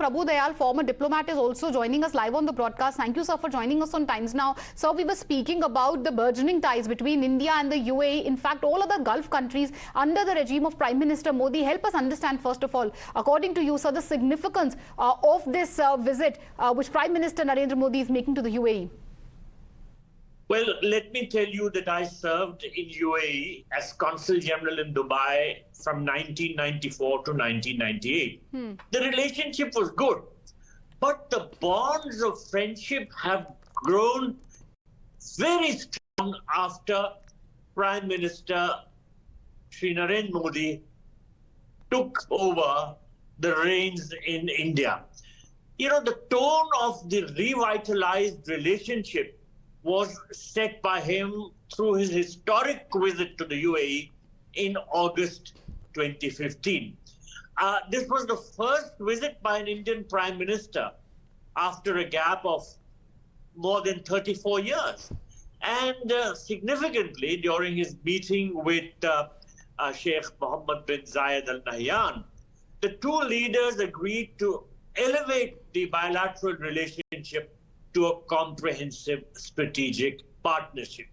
Prabhu Dayal, former diplomat, is also joining us live on the broadcast. Thank you, sir, for joining us on Times Now. Sir, we were speaking about the burgeoning ties between India and the UAE. In fact, all other Gulf countries under the regime of Prime Minister Modi. Help us understand, first of all, according to you, sir, the significance of this visit which Prime Minister Narendra Modi is making to the UAE. Well, let me tell you that I served in UAE as Consul General in Dubai from 1994 to 1998. The relationship was good, but the bonds of friendship have grown very strong after Prime Minister Shri Narendra Modi took over the reins in India. You know, the tone of the revitalized relationship was set by him through his historic visit to the UAE in August 2015. This was the first visit by an Indian Prime Minister after a gap of more than 34 years. And significantly, during his meeting with Sheikh Mohammed bin Zayed Al Nahyan, the two leaders agreed to elevate the bilateral relationship to a comprehensive strategic partnership.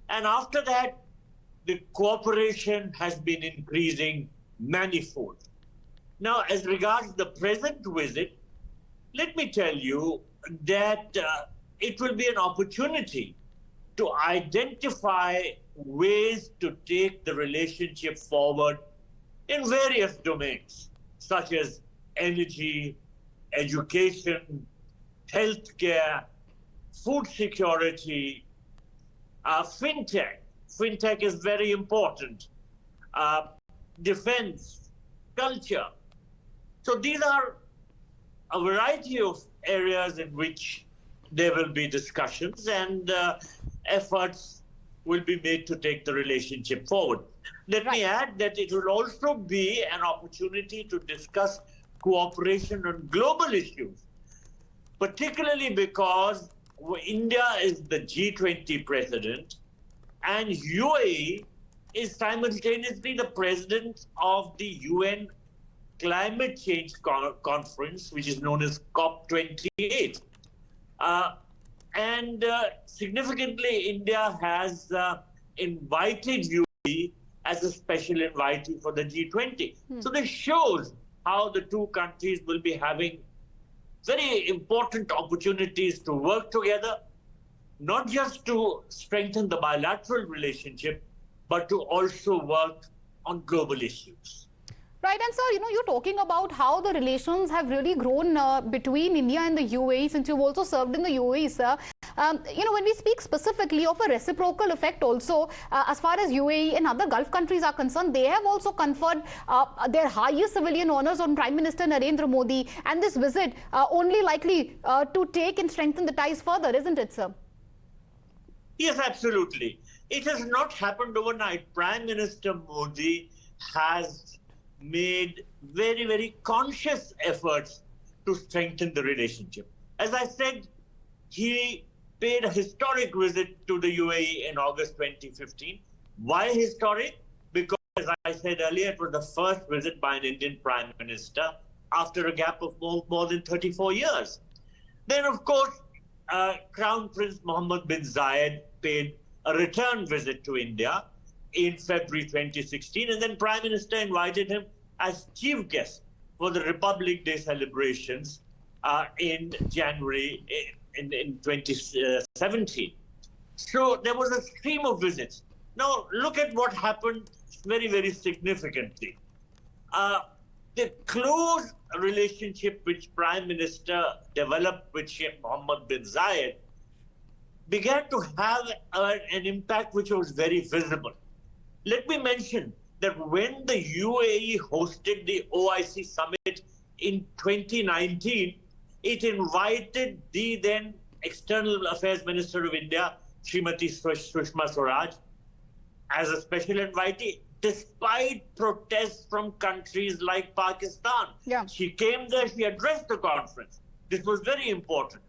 And after that, the cooperation has been increasing manifold. Now, as regards the present visit, let me tell you that it will be an opportunity to identify ways to take the relationship forward in various domains, such as energy, education, healthcare, food security, fintech. Fintech is very important. Defense, culture. So these are a variety of areas in which there will be discussions and efforts will be made to take the relationship forward. Let me add that it will also be an opportunity to discuss cooperation on global issues, particularly because India is the G20 president and UAE is simultaneously the president of the UN Climate Change Conference, which is known as COP28. Significantly, India has invited UAE as a special invitee for the G20. So this shows how the two countries will be having very important opportunities to work together, not just to strengthen the bilateral relationship, but to also work on global issues. Right, and sir, you're talking about how the relations have really grown between India and the UAE, since you've also served in the UAE, sir. When we speak specifically of a reciprocal effect also, as far as UAE and other Gulf countries are concerned, they have also conferred their highest civilian honors on Prime Minister Narendra Modi, and this visit only likely to take and strengthen the ties further, isn't it, sir? Yes, absolutely. It has not happened overnight. Prime Minister Modi has made very, very conscious efforts to strengthen the relationship. As I said, he paid a historic visit to the UAE in August 2015. Why historic? Because, as I said earlier, it was the first visit by an Indian Prime Minister after a gap of more than 34 years. Then, of course, Crown Prince Mohammed bin Zayed paid a return visit to India in February 2016, and then Prime Minister invited him as chief guest for the Republic Day celebrations in January in 2017. So there was a stream of visits. Now look at what happened very, very significantly. The close relationship which Prime Minister developed with Sheikh Mohammed bin Zayed began to have an impact which was very visible. Let me mention that when the UAE hosted the OIC summit in 2019, it invited the then External Affairs Minister of India, Srimati Sushma Swaraj, as a special invitee, despite protests from countries like Pakistan. Yeah. She came there, she addressed the conference. This was very important.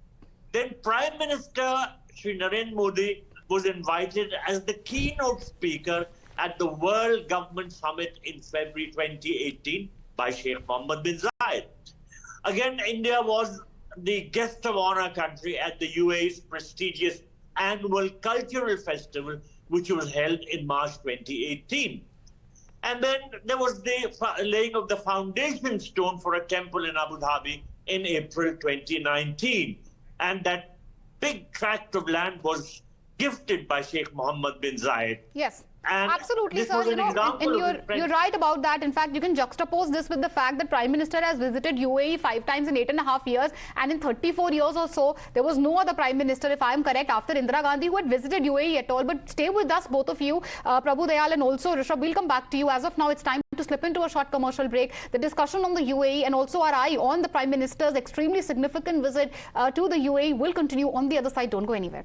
Then Prime Minister Shri Narendra Modi was invited as the keynote speaker at the World Government Summit in February 2018 by Sheikh Mohammed bin Zayed. Again, India was the guest of honor country at the UAE's prestigious annual cultural festival, which was held in March 2018. And then there was the laying of the foundation stone for a temple in Abu Dhabi in April 2019. And that big tract of land was gifted by Sheikh Mohammed bin Zayed. Yes. And absolutely, sir. You're right about that. In fact, you can juxtapose this with the fact that Prime Minister has visited UAE 5 times in 8.5 years, and in 34 years or so, there was no other Prime Minister, if I am correct, after Indira Gandhi, who had visited UAE at all. But stay with us, both of you, Prabhu Dayal and also Rishabh. We'll come back to you. As of now, it's time to slip into a short commercial break. The discussion on the UAE and also our eye on the Prime Minister's extremely significant visit to the UAE will continue on the other side. Don't go anywhere.